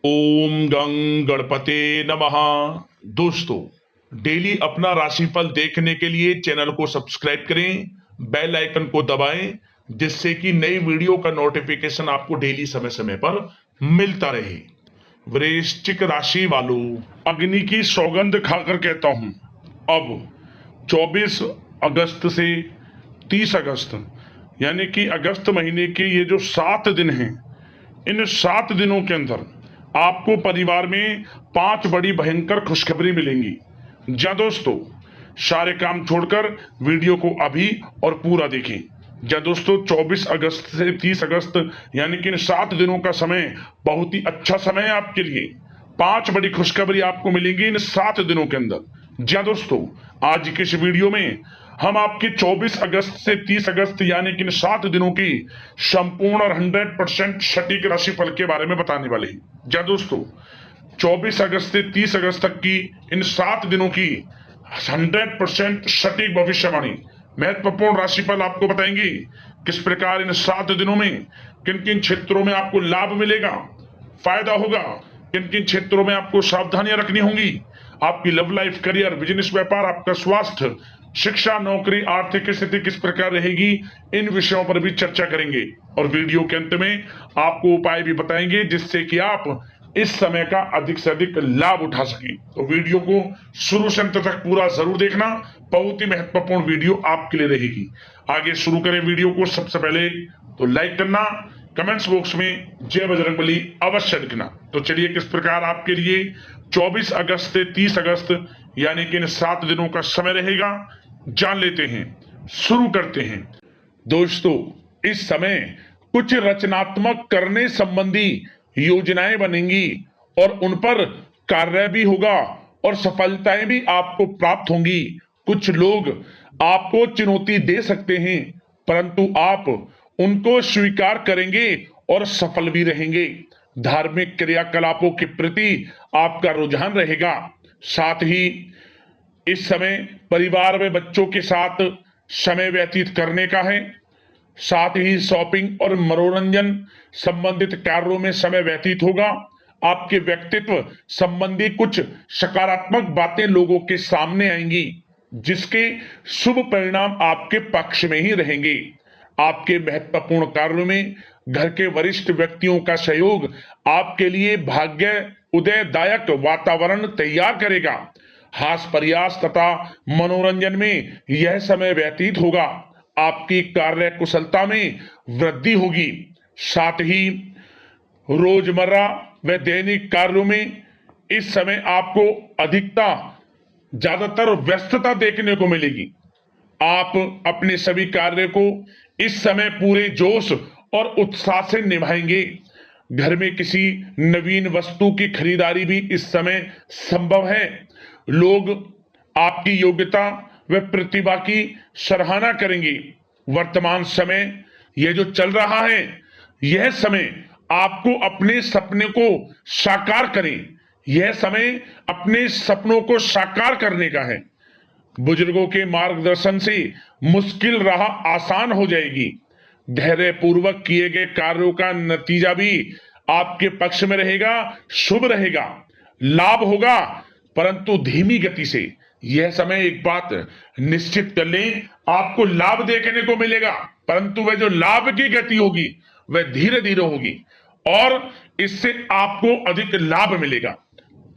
ओम गं गणपते नमः। दोस्तों, डेली अपना राशिफल देखने के लिए चैनल को सब्सक्राइब करें, बेल आइकन को दबाएं, जिससे कि नई वीडियो का नोटिफिकेशन आपको डेली समय समय पर मिलता रहे। वृश्चिक राशि वालों, अग्नि की सौगंध खाकर कहता हूं, अब 24 अगस्त से 30 अगस्त यानी कि अगस्त महीने के ये जो 7 दिन हैं, इन 7 दिनों के अंदर आपको परिवार में 5 बड़ी भयंकर खुशखबरी मिलेंगी। जा दोस्तों, सारे काम छोड़कर वीडियो को अभी और पूरा देखें। जा दोस्तों, 24 अगस्त से 30 अगस्त यानी कि इन 7 दिनों का समय बहुत ही अच्छा समय है आपके लिए। 5 बड़ी खुशखबरी आपको मिलेंगी इन 7 दिनों के अंदर। जा दोस्तों, आज की इस वीडियो में हम आपके 24 अगस्त से 30 अगस्त यानी कि इन 7 दिनों की संपूर्ण और 100% सटीक राशिफल के बारे में बताने वाले हैं। जा दोस्तों, 24 अगस्त से 30 अगस्त तक की इन 7 दिनों की 100% सटीक भविष्यवाणी, महत्वपूर्ण राशिफल आपको बताएंगे। किस प्रकार इन 7 दिनों में किन किन क्षेत्रों में आपको लाभ मिलेगा, फायदा होगा, किन किन क्षेत्रों में आपको सावधानियां रखनी होंगी, आपकी लव लाइफ, करियर, बिजनेस, व्यापार, आपका स्वास्थ्य, शिक्षा, नौकरी, आर्थिक स्थिति किस प्रकार रहेगी, इन विषयों पर भी चर्चा करेंगे। और वीडियो के अंत में आपको उपाय भी बताएंगे जिससे कि आप इस समय का अधिक से अधिक लाभ उठा सकें। तो वीडियो को शुरू से अंत तक पूरा जरूर देखना, बहुत ही महत्वपूर्ण वीडियो आपके लिए रहेगी। आगे शुरू करें वीडियो को। सबसे पहले तो लाइक करना, कमेंट्स बॉक्स में जय बजरंगबली अवश्य लिखना। तो चलिए, किस प्रकार आपके लिए 24 अगस्त से 30 अगस्त यानी कि इन 7 दिनों का समय रहेगा, जान लेते हैं, शुरू करते हैं। दोस्तों, इस समय कुछ रचनात्मक करने संबंधी योजनाएं बनेंगी और उन पर कार्य भी होगा और सफलताएं भी आपको प्राप्त होंगी। कुछ लोग आपको चुनौती दे सकते हैं, परंतु आप उनको स्वीकार करेंगे और सफल भी रहेंगे। धार्मिक क्रियाकलापों के प्रति आपका रुझान रहेगा। साथ ही इस समय परिवार में बच्चों के साथ समय व्यतीत करने का है। साथ ही शॉपिंग और मनोरंजन संबंधित कार्यों में समय व्यतीत होगा। आपके व्यक्तित्व संबंधी कुछ सकारात्मक बातें लोगों के सामने आएंगी, जिसके शुभ परिणाम आपके पक्ष में ही रहेंगे। आपके महत्वपूर्ण कार्यों में घर के वरिष्ठ व्यक्तियों का सहयोग आपके लिए भाग्य उदयदायक वातावरण तैयार करेगा। हास प्रयास तथा मनोरंजन में यह समय व्यतीत होगा। आपकी कार्य कुशलता में वृद्धि होगी। साथ ही रोजमर्रा व दैनिक कार्यों में इस समय आपको ज्यादातर व्यस्तता देखने को मिलेगी। आप अपने सभी कार्य को इस समय पूरे जोश और उत्साह से निभाएंगे। घर में किसी नवीन वस्तु की खरीदारी भी इस समय संभव है। लोग आपकी योग्यता व प्रतिभा की सराहना करेंगे। वर्तमान समय यह जो चल रहा है, यह समय आपको अपने सपने को साकार करें। यह समय अपने सपनों को साकार करने का है। बुजुर्गों के मार्गदर्शन से मुश्किल राह आसान हो जाएगी। धैर्य पूर्वक किए गए कार्यों का नतीजा भी आपके पक्ष में रहेगा, शुभ रहेगा, लाभ होगा, परंतु धीमी गति से। यह समय एक बात निश्चित कर लें, आपको लाभ देखने को मिलेगा, परंतु वह जो लाभ की गति होगी वह धीरे धीरे होगी और इससे आपको अधिक लाभ मिलेगा।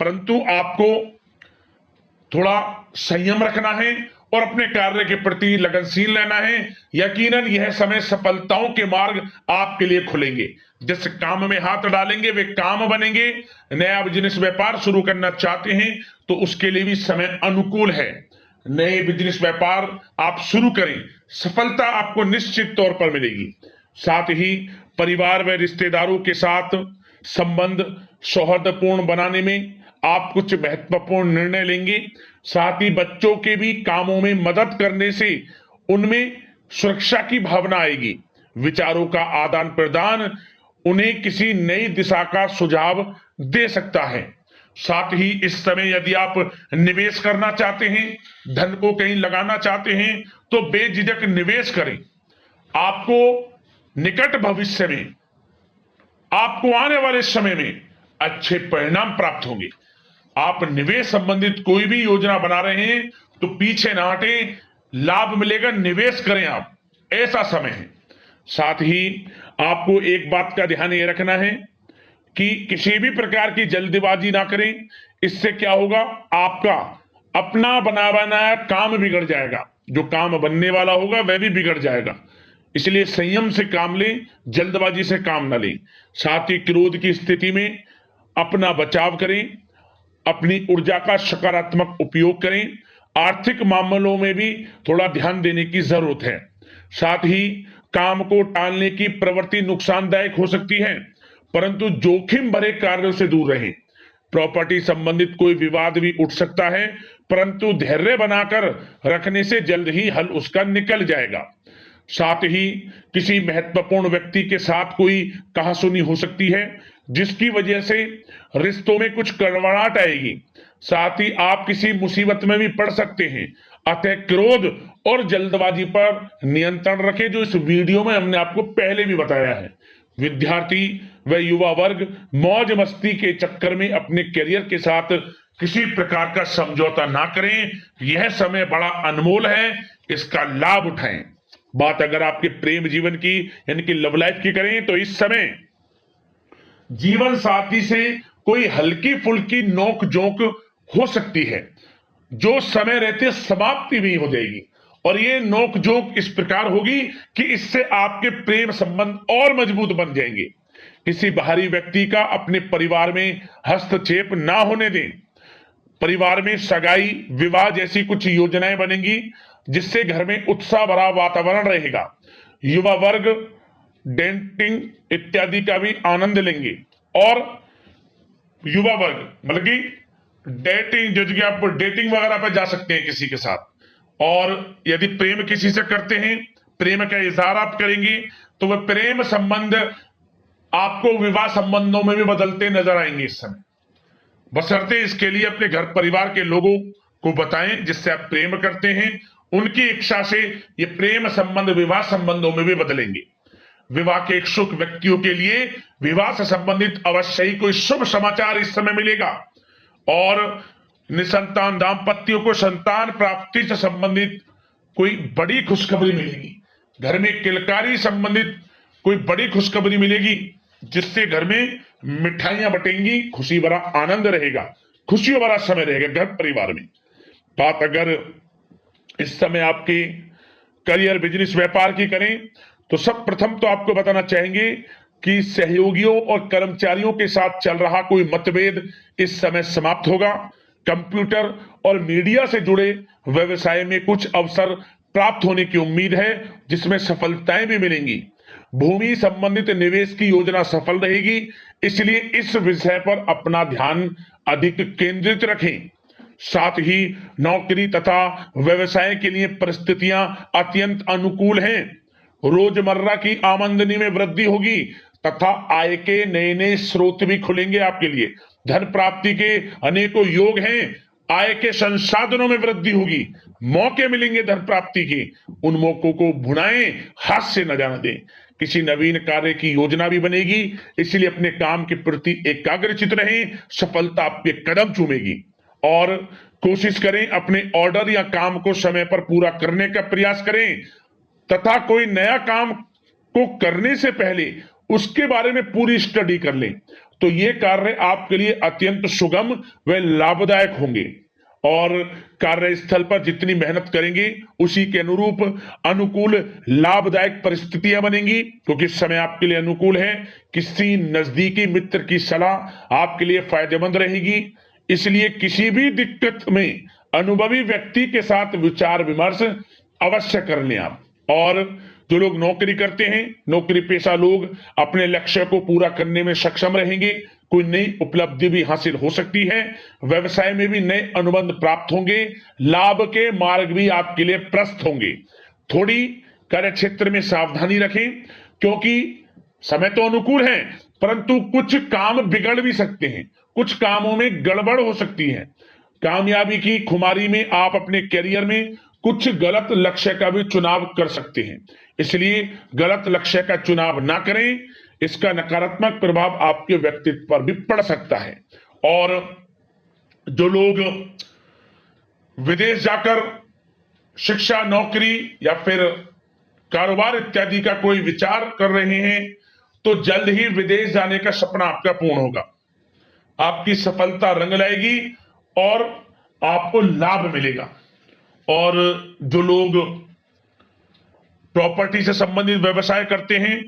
परंतु आपको थोड़ा संयम रखना है और अपने कार्य के प्रति लगनशील रहना है। यकीनन यह समय सफलताओं के मार्ग आपके लिए खुलेंगे। जिस काम में हाथ डालेंगे वे काम बनेंगे। नया बिजनेस व्यापार शुरू करना चाहते हैं तो उसके लिए भी समय अनुकूल है। नए बिजनेस व्यापार आप शुरू करें, सफलता आपको निश्चित तौर पर मिलेगी। साथ ही परिवार व रिश्तेदारों के साथ संबंध सौहार्दपूर्ण बनाने में आप कुछ महत्वपूर्ण निर्णय लेंगे। साथ ही बच्चों के भी कामों में मदद करने से उनमें सुरक्षा की भावना आएगी। विचारों का आदान प्रदान उन्हें किसी नई दिशा का सुझाव दे सकता है। साथ ही इस समय यदि आप निवेश करना चाहते हैं, धन को कहीं लगाना चाहते हैं, तो बेझिझक निवेश करें। आपको निकट भविष्य में, आपको आने वाले समय में अच्छे परिणाम प्राप्त होंगे। आप निवेश संबंधित कोई भी योजना बना रहे हैं तो पीछे ना हटें, लाभ मिलेगा, निवेश करें आप, ऐसा समय है। साथ ही आपको एक बात का ध्यान ये रखना है कि किसी भी प्रकार की जल्दबाजी ना करें। इससे क्या होगा, आपका अपना बना बनाया काम बिगड़ जाएगा, जो काम बनने वाला होगा वह भी बिगड़ जाएगा। इसलिए संयम से काम लें, जल्दबाजी से काम ना लें। साथ ही क्रोध की स्थिति में अपना बचाव करें, अपनी ऊर्जा का सकारात्मक उपयोग करें। आर्थिक मामलों में भी थोड़ा ध्यान देने की जरूरत है। साथ ही काम को टालने की प्रवृत्ति नुकसानदायक हो सकती है, परंतु जोखिम भरे कार्यों से दूर रहें। प्रॉपर्टी संबंधित कोई विवाद भी उठ सकता है, परंतु धैर्य बनाकर रखने से जल्द ही हल उसका निकल जाएगा। साथ ही किसी महत्वपूर्ण व्यक्ति के साथ कोई कहासुनी हो सकती है, जिसकी वजह से रिश्तों में कुछ कड़वाहट आएगी। साथ ही आप किसी मुसीबत में भी पड़ सकते हैं। अतः क्रोध और जल्दबाजी पर नियंत्रण रखें, जो इस वीडियो में हमने आपको पहले भी बताया है। विद्यार्थी व युवा वर्ग मौज मस्ती के चक्कर में अपने करियर के साथ किसी प्रकार का समझौता ना करें। यह समय बड़ा अनमोल है, इसका लाभ उठाएं। बात अगर आपके प्रेम जीवन की यानी कि लव लाइफ की करें तो इस समय जीवन साथी से कोई हल्की फुल्की नोक झोंक हो सकती है, जो समय रहते समाप्ति भी हो जाएगी। और ये नोक झोंक इस प्रकार होगी कि इससे आपके प्रेम संबंध और मजबूत बन जाएंगे। किसी बाहरी व्यक्ति का अपने परिवार में हस्तक्षेप ना होने दें। परिवार में सगाई, विवाह जैसी कुछ योजनाएं बनेंगी, जिससे घर में उत्साह भरा वातावरण रहेगा। युवा वर्ग डेटिंग इत्यादि का भी आनंद लेंगे। और युवा वर्ग मतलब कि डेटिंग, जैसे कि आप डेटिंग वगैरह पर जा सकते हैं किसी के साथ। और यदि प्रेम किसी से करते हैं, प्रेम का इजहार आप करेंगे, तो वह प्रेम संबंध आपको विवाह संबंधों में भी बदलते नजर आएंगे इस समय। बशर्ते इसके लिए अपने घर परिवार के लोगों को बताएं जिससे आप प्रेम करते हैं। उनकी इच्छा से ये प्रेम संबंध विवाह संबंधों में भी बदलेंगे। विवाह के इच्छुक व्यक्तियों के लिए विवाह से संबंधित अवश्य ही कोई शुभ समाचार इस समय मिलेगा। और निसंतान दाम्पत्यों को संतान प्राप्ति से संबंधित कोई बड़ी खुशखबरी मिलेगी। घर में किलकारी संबंधित कोई बड़ी खुशखबरी मिलेगी, जिससे घर में मिठाइयां बटेंगी, खुशी भरा आनंद रहेगा, खुशियों भरा समय रहेगा घर परिवार में। बात अगर इस समय आपके करियर, बिजनेस, व्यापार की करें तो सब प्रथम तो आपको बताना चाहेंगे कि सहयोगियों और कर्मचारियों के साथ चल रहा कोई मतभेद इस समय समाप्त होगा। कंप्यूटर और मीडिया से जुड़े व्यवसाय में कुछ अवसर प्राप्त होने की उम्मीद है, जिसमें सफलताएं भी मिलेंगी। भूमि संबंधित निवेश की योजना सफल रहेगी, इसलिए इस विषय पर अपना ध्यान अधिक केंद्रित रखें। साथ ही नौकरी तथा व्यवसाय के लिए परिस्थितियां अत्यंत अनुकूल हैं। रोजमर्रा की आमदनी में वृद्धि होगी तथा आय के नए नए स्रोत भी खुलेंगे आपके लिए। धन प्राप्ति के अनेकों योग हैं। आय के संसाधनों में वृद्धि होगी, मौके मिलेंगे धन प्राप्ति के। उन मौकों को भुनाएं, हाथ से न जाने दें। किसी नवीन कार्य की योजना भी बनेगी, इसलिए अपने काम के प्रति एकाग्रचित रहें, सफलता आपके कदम चूमेगी। और कोशिश करें अपने ऑर्डर या काम को समय पर पूरा करने का प्रयास करें तथा कोई नया काम को करने से पहले उसके बारे में पूरी स्टडी कर लें, तो ये कार्य आपके लिए अत्यंत सुगम व लाभदायक होंगे। और कार्यस्थल पर जितनी मेहनत करेंगे उसी के अनुरूप अनुकूल लाभदायक परिस्थितियां बनेंगी, क्योंकि इस समय आपके लिए अनुकूल है। किसी नजदीकी मित्र की सलाह आपके लिए फायदेमंद रहेगी, इसलिए किसी भी दिक्कत में अनुभवी व्यक्ति के साथ विचार विमर्श अवश्य कर लें आप। और जो लोग नौकरी करते हैं, नौकरी पेशा लोग अपने लक्ष्य को पूरा करने में सक्षम रहेंगे। कोई नई उपलब्धि भी हासिल हो सकती है। व्यवसाय में भी नए अनुबंध प्राप्त होंगे। लाभ के मार्ग भी आपके लिए प्रशस्त होंगे। थोड़ी कार्य क्षेत्र में सावधानी रखें, क्योंकि समय तो अनुकूल है, परंतु कुछ काम बिगड़ भी सकते हैं, कुछ कामों में गड़बड़ हो सकती है। कामयाबी की खुमारी में आप अपने करियर में कुछ गलत लक्ष्य का भी चुनाव कर सकते हैं, इसलिए गलत लक्ष्य का चुनाव ना करें। इसका नकारात्मक प्रभाव आपके व्यक्तित्व पर भी पड़ सकता है। और जो लोग विदेश जाकर शिक्षा, नौकरी या फिर कारोबार इत्यादि का कोई विचार कर रहे हैं, तो जल्द ही विदेश जाने का सपना आपका पूर्ण होगा। आपकी सफलता रंग लाएगी और आपको लाभ मिलेगा। और जो लोग प्रॉपर्टी से संबंधित व्यवसाय करते हैं,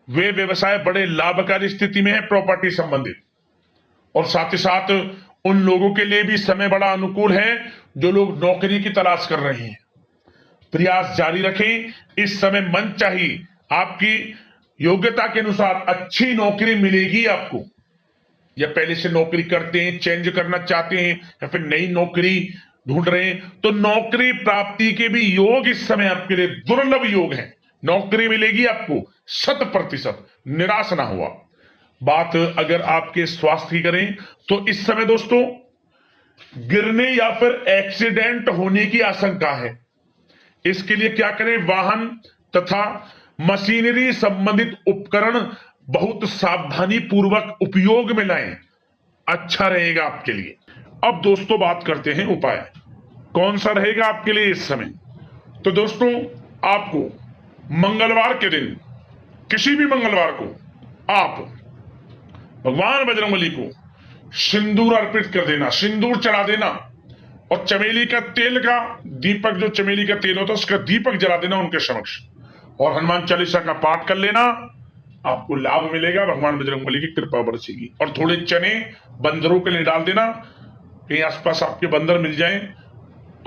वे व्यवसाय बड़े लाभकारी स्थिति में है प्रॉपर्टी संबंधित। और साथ ही साथ उन लोगों के लिए भी समय बड़ा अनुकूल है जो लोग नौकरी की तलाश कर रहे हैं। प्रयास जारी रखें, इस समय मन चाहिए आपकी योग्यता के अनुसार अच्छी नौकरी मिलेगी आपको। या पहले से नौकरी करते हैं, चेंज करना चाहते हैं, या फिर नई नौकरी ढूंढ रहे हैं, तो नौकरी प्राप्ति के भी योग इस समय आपके लिए दुर्लभ योग है। नौकरी मिलेगी आपको 100%, निराश ना हुआ। बात अगर आपके स्वास्थ्य की करें तो इस समय दोस्तों गिरने या फिर एक्सीडेंट होने की आशंका है। इसके लिए क्या करें? वाहन तथा मशीनरी संबंधित उपकरण बहुत सावधानी पूर्वक उपयोग में लाएं, अच्छा रहेगा आपके लिए। अब दोस्तों बात करते हैं उपाय, कौन सा रहेगा आपके लिए इस समय। तो दोस्तों आपको मंगलवार के दिन, किसी भी मंगलवार को आप भगवान बजरंगबली को सिंदूर अर्पित कर देना, सिंदूर चढ़ा देना, और चमेली का तेल का दीपक, जो चमेली का तेल होता है उसका दीपक जला देना उनके समक्ष, और हनुमान चालीसा का पाठ कर लेना। आपको लाभ मिलेगा, भगवान बजरंगबली की कृपा बरसेगी। और थोड़े चने बंदरों के लिए डाल देना, कहीं आसपास आपके बंदर मिल जाएं,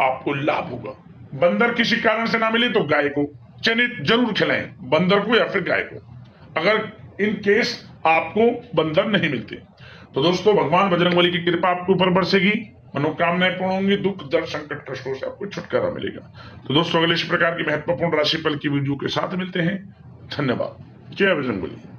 आपको लाभ होगा। बंदर किसी कारण से ना मिले तो गाय को चने जरूर खिलाएं, बंदर को या फिर गाय को, अगर इन केस आपको बंदर नहीं मिलते। तो दोस्तों भगवान बजरंगबली की कृपा आपके ऊपर बरसेगी, मनोकामनाएं पूर्ण होंगी, दुख दर्द संकट कष्टों से आपको छुटकारा मिलेगा। तो दोस्तों अगले इस प्रकार की महत्वपूर्ण राशिफल की वीडियो के साथ मिलते हैं। धन्यवाद। जय बजरंगबली।